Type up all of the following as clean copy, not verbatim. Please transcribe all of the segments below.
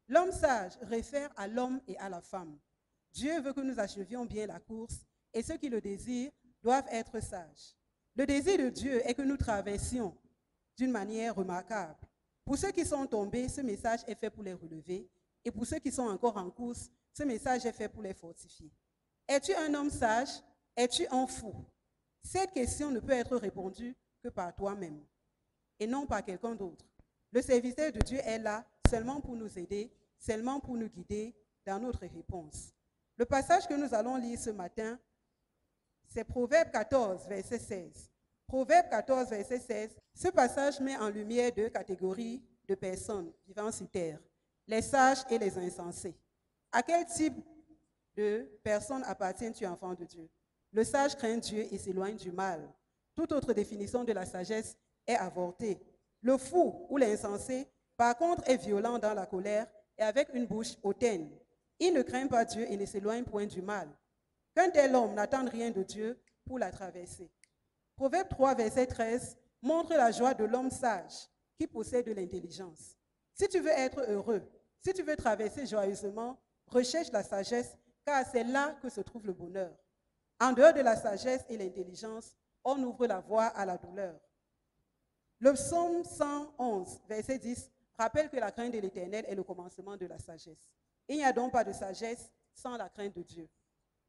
L'homme sage réfère à l'homme et à la femme. Dieu veut que nous achevions bien la course et ceux qui le désirent doivent être sages. Le désir de Dieu est que nous traversions d'une manière remarquable. Pour ceux qui sont tombés, ce message est fait pour les relever. Et pour ceux qui sont encore en course, ce message est fait pour les fortifier. Es-tu un homme sage? Es-tu un fou? Cette question ne peut être répondue que par toi-même et non par quelqu'un d'autre. Le serviteur de Dieu est là seulement pour nous aider, seulement pour nous guider dans notre réponse. Le passage que nous allons lire ce matin, c'est Proverbe 14, verset 16. Proverbe 14, verset 16. Ce passage met en lumière deux catégories de personnes vivant sur terre, les sages et les insensés. À quel type de personnes appartiens-tu, enfant de Dieu? Le sage craint Dieu et s'éloigne du mal. Toute autre définition de la sagesse est avortée. Le fou ou l'insensé, par contre, est violent dans la colère et avec une bouche hautaine. Il ne craint pas Dieu et ne s'éloigne point du mal. Qu'un tel homme n'attende rien de Dieu pour la traverser. Proverbe 3, verset 13, montre la joie de l'homme sage qui possède de l'intelligence. Si tu veux être heureux, si tu veux traverser joyeusement, recherche la sagesse, car c'est là que se trouve le bonheur. En dehors de la sagesse et l'intelligence, on ouvre la voie à la douleur. Le psaume 111, verset 10, rappelle que la crainte de l'Éternel est le commencement de la sagesse. Il n'y a donc pas de sagesse sans la crainte de Dieu.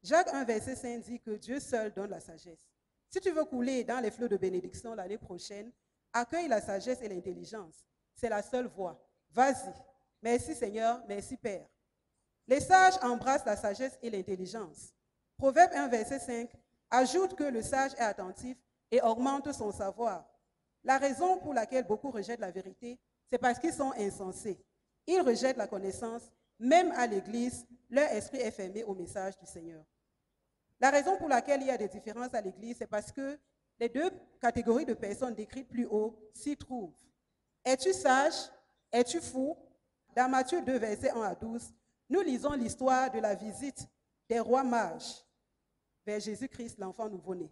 Jacques 1, verset 5 dit que Dieu seul donne la sagesse. Si tu veux couler dans les flots de bénédiction l'année prochaine, accueille la sagesse et l'intelligence. C'est la seule voie. Vas-y. Merci Seigneur, merci Père. Les sages embrassent la sagesse et l'intelligence. Proverbe 1, verset 5 ajoute que le sage est attentif et augmente son savoir. La raison pour laquelle beaucoup rejettent la vérité, c'est parce qu'ils sont insensés. Ils rejettent la connaissance. Même à l'Église, leur esprit est fermé au message du Seigneur. La raison pour laquelle il y a des différences à l'Église, c'est parce que les deux catégories de personnes décrites plus haut s'y trouvent. Es-tu sage? Es-tu fou? Dans Matthieu 2, versets 1 à 12, nous lisons l'histoire de la visite des rois mages vers Jésus-Christ, l'enfant nouveau-né.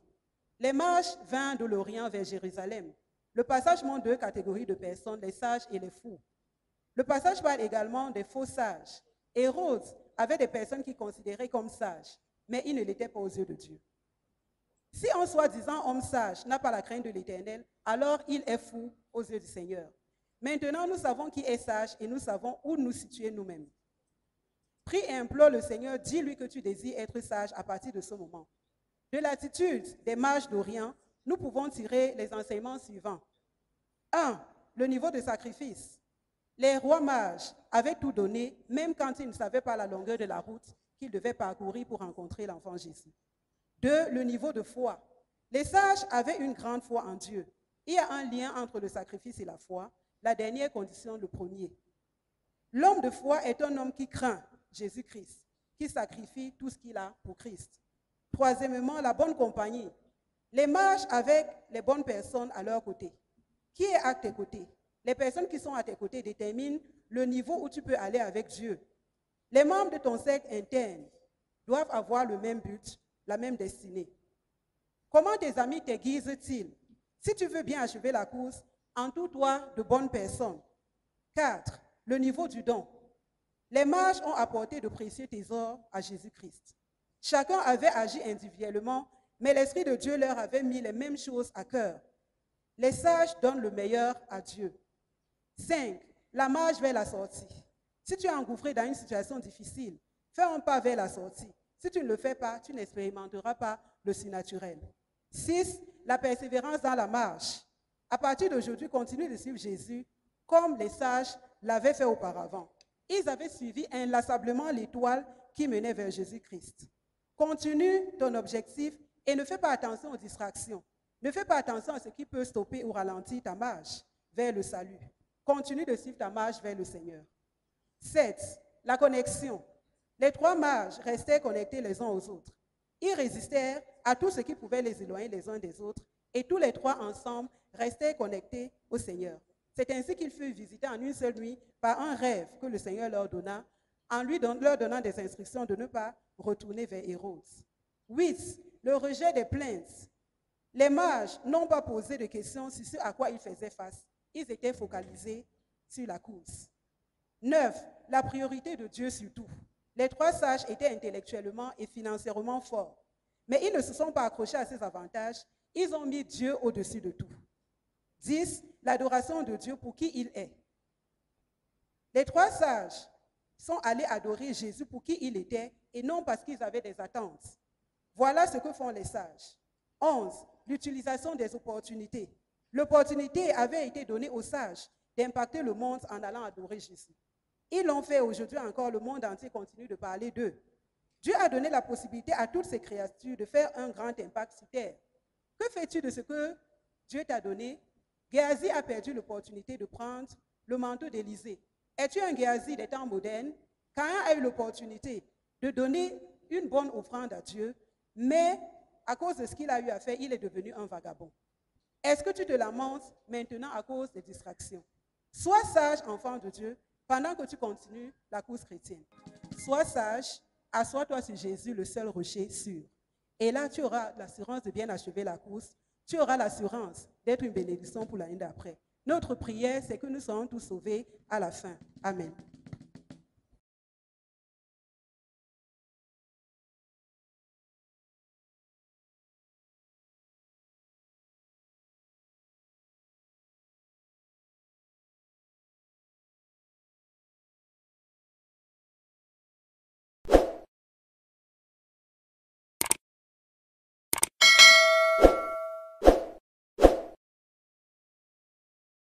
Les mages vinrent de l'Orient vers Jérusalem. Le passage montre deux catégories de personnes, les sages et les fous. Le passage parle également des faux sages. Hérode avait des personnes qu'il considérait comme sages, mais il ne l'était pas aux yeux de Dieu. Si un soi-disant homme sage n'a pas la crainte de l'Éternel, alors il est fou aux yeux du Seigneur. Maintenant, nous savons qui est sage et nous savons où nous situer nous-mêmes. Prie et implore le Seigneur, dis-lui que tu désires être sage à partir de ce moment. De l'attitude des mages d'Orient, nous pouvons tirer les enseignements suivants. 1. Le niveau de sacrifice. Les rois mages avaient tout donné, même quand ils ne savaient pas la longueur de la route qu'ils devaient parcourir pour rencontrer l'enfant Jésus. 2. Le niveau de foi. Les sages avaient une grande foi en Dieu. Il y a un lien entre le sacrifice et la foi. La dernière condition, le premier. L'homme de foi est un homme qui craint Jésus-Christ, qui sacrifie tout ce qu'il a pour Christ. Troisièmement, la bonne compagnie. Les mages avec les bonnes personnes à leur côté. Qui est à tes côtés? Les personnes qui sont à tes côtés déterminent le niveau où tu peux aller avec Dieu. Les membres de ton cercle interne doivent avoir le même but, la même destinée. Comment tes amis t'aiguisent-ils? Si tu veux bien achever la course, entoure-toi de bonnes personnes. 4. Le niveau du don. Les mages ont apporté de précieux trésors à Jésus-Christ. Chacun avait agi individuellement, mais l'Esprit de Dieu leur avait mis les mêmes choses à cœur. Les sages donnent le meilleur à Dieu. 5. La marche vers la sortie. Si tu es engouffré dans une situation difficile, fais un pas vers la sortie. Si tu ne le fais pas, tu n'expérimenteras pas le surnaturel. 6. La persévérance dans la marche. À partir d'aujourd'hui, continue de suivre Jésus comme les sages l'avaient fait auparavant. Ils avaient suivi inlassablement l'étoile qui menait vers Jésus-Christ. Continue ton objectif et ne fais pas attention aux distractions. Ne fais pas attention à ce qui peut stopper ou ralentir ta marche vers le salut. Continue de suivre ta marche vers le Seigneur. 7. La connexion. Les trois mages restaient connectés les uns aux autres. Ils résistèrent à tout ce qui pouvait les éloigner les uns des autres et tous les trois ensemble restaient connectés au Seigneur. C'est ainsi qu'ils furent visités en une seule nuit par un rêve que le Seigneur leur donna, en leur donnant des instructions de ne pas retourner vers Hérode. 8. Le rejet des plaintes. Les mages n'ont pas posé de questions sur ce à quoi ils faisaient face. Ils étaient focalisés sur la course. 9. la priorité de Dieu sur tout. Les 3 sages étaient intellectuellement et financièrement forts, mais ils ne se sont pas accrochés à ces avantages, ils ont mis Dieu au-dessus de tout. 10. L'adoration de Dieu pour qui il est. Les 3 sages sont allés adorer Jésus pour qui il était et non parce qu'ils avaient des attentes. Voilà ce que font les sages. 11. L'utilisation des opportunités. L'opportunité avait été donnée aux sages d'impacter le monde en allant adorer Jésus. Ils l'ont fait aujourd'hui encore, le monde entier continue de parler d'eux. Dieu a donné la possibilité à toutes ces créatures de faire un grand impact sur terre. Que fais-tu de ce que Dieu t'a donné? Géasi a perdu l'opportunité de prendre le manteau d'Élisée. Es-tu un Géasi des temps modernes? Caïn a eu l'opportunité de donner une bonne offrande à Dieu, mais à cause de ce qu'il a eu à faire, il est devenu un vagabond. Est-ce que tu te lamentes maintenant à cause des distractions? Sois sage, enfant de Dieu, pendant que tu continues la course chrétienne. Sois sage, assois-toi sur Jésus, le seul rocher sûr. Et là, tu auras l'assurance de bien achever la course. Tu auras l'assurance d'être une bénédiction pour l'année d'après. Notre prière, c'est que nous soyons tous sauvés à la fin. Amen.